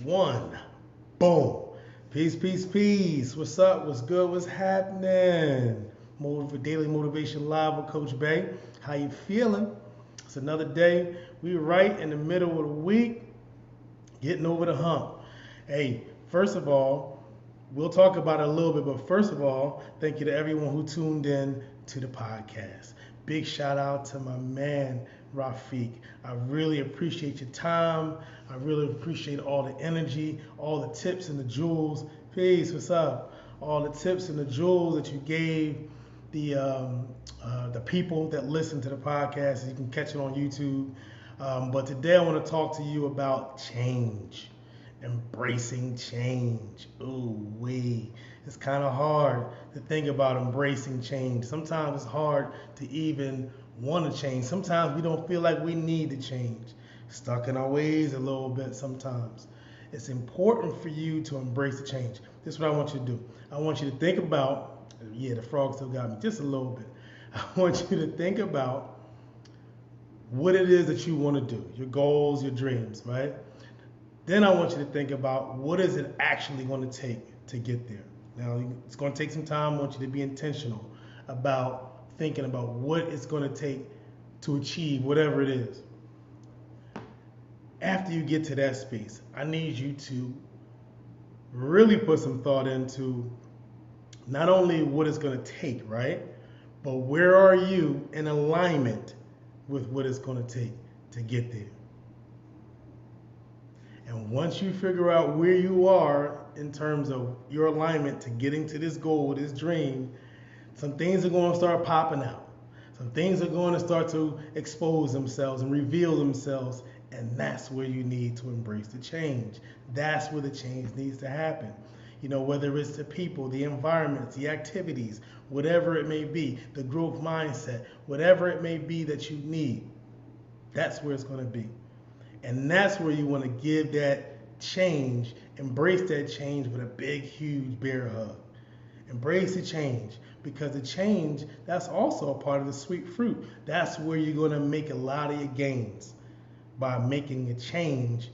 one. Boom. Peace, peace, peace. What's up? What's good? What's happening? Daily Motivation Live with Coach Bey. How you feeling? It's another day. We right in the middle of the week, getting over the hump. Hey, first of all, we'll talk about it a little bit, but first of all, thank you to everyone who tuned in to the podcast. Big shout out to my man, Rafiq. I really appreciate your time. I really appreciate all the energy, all the tips and the jewels. Peace, what's up? All the tips and the jewels that you gave the people that listen to the podcast. You can catch it on YouTube. But today I want to talk to you about change, embracing change. Ooh, wee. It's kind of hard to think about embracing change. Sometimes it's hard to even want to change. Sometimes we don't feel like we need to change. Stuck in our ways a little bit sometimes. It's important for you to embrace the change. This is what I want you to do. I want you to think about, yeah, the frog still got me just a little bit. I want you to think about what it is that you want to do, your goals, your dreams, right? Then I want you to think about what is it actually going to take to get there. Now, it's going to take some time. I want you to be intentional about thinking about what it's going to take to achieve whatever it is. After you get to that space, I need you to really put some thought into not only what it's going to take, right? But where are you in alignment with what it's going to take to get there? And once you figure out where you are in terms of your alignment to getting to this goal, this dream, some things are going to start popping out. Some things are going to start to expose themselves and reveal themselves. And that's where you need to embrace the change. That's where the change needs to happen. You know, whether it's the people, the environments, the activities, whatever it may be, the growth mindset, whatever it may be that you need, that's where it's going to be. And that's where you want to give that change, embrace that change with a big, huge bear hug. Embrace the change, because the change, that's also a part of the sweet fruit. That's where you're going to make a lot of your gains, by making a change.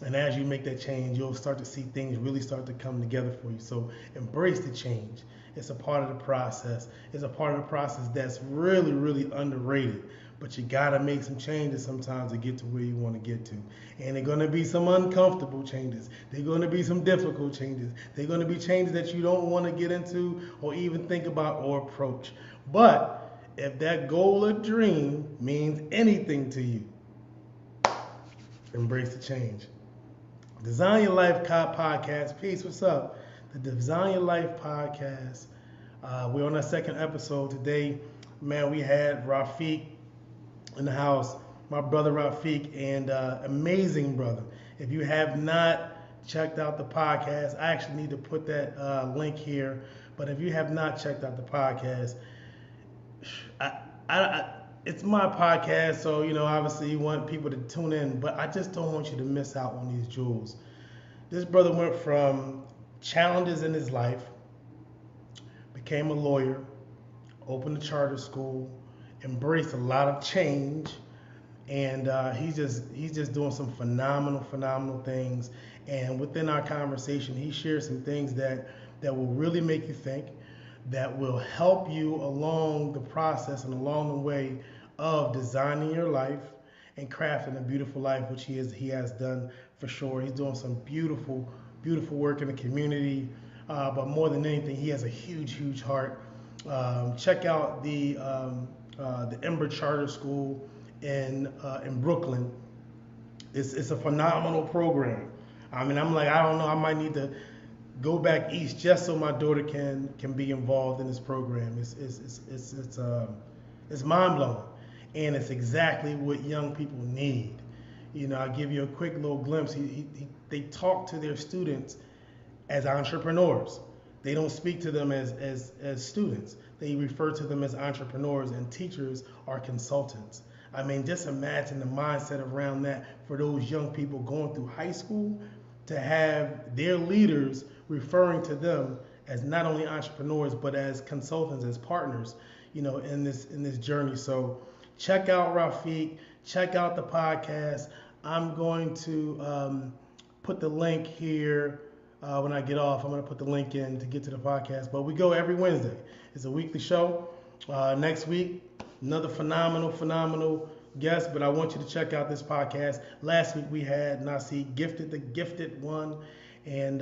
And as you make that change, you'll start to see things really start to come together for you. So embrace the change. It's a part of the process. It's a part of the process that's really, really underrated. But you got to make some changes sometimes to get to where you want to get to. And there are going to be some uncomfortable changes. There are going to be some difficult changes. There are going to be changes that you don't want to get into or even think about or approach. But if that goal or dream means anything to you, embrace the change. Design Your Life podcast. Peace, what's up? The Design Your Life podcast. We're on our second episode today. Man, we had Rafiq in the house, my brother Rafiq, and amazing brother. If you have not checked out the podcast, I actually need to put that link here. But if you have not checked out the podcast, it's my podcast, so obviously you want people to tune in, but I just don't want you to miss out on these jewels. This brother went from challenges in his life, became a lawyer, opened a charter school, embraced a lot of change, and he's just doing some phenomenal things. And within our conversation, he shares some things that will really make you think, that will help you along the process and along the way of designing your life and crafting a beautiful life, which he has done for sure. He's doing some beautiful work in the community, but more than anything, he has a huge heart. Check out the Ember Charter School in Brooklyn. It's a phenomenal program. I mean, I'm like, I don't know, I might need to go back east just so my daughter can be involved in this program. It's mind blowing, and it's exactly what young people need. I'll give you a quick little glimpse. They talk to their students as entrepreneurs. They don't speak to them as students. They refer to them as entrepreneurs, and teachers are consultants. I mean, just imagine the mindset around that for those young people going through high school, to have their leaders referring to them as not only entrepreneurs but as consultants, as partners, in this journey. So check out Rafiq, check out the podcast. I'm going to put the link here when I get off. I'm going to put the link in to get to the podcast. But we go every Wednesday. It's a weekly show. Next week, another phenomenal guest. But I want you to check out this podcast. Last week we had Nasi, the gifted one. And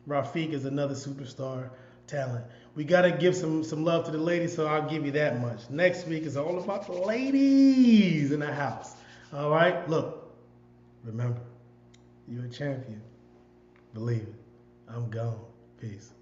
Rafiq is another superstar talent. We got to give some love to the ladies, so I'll give you that much. Next week is all about the ladies in the house. All right? Look, remember, you're a champion. Believe it. I'm gone. Peace.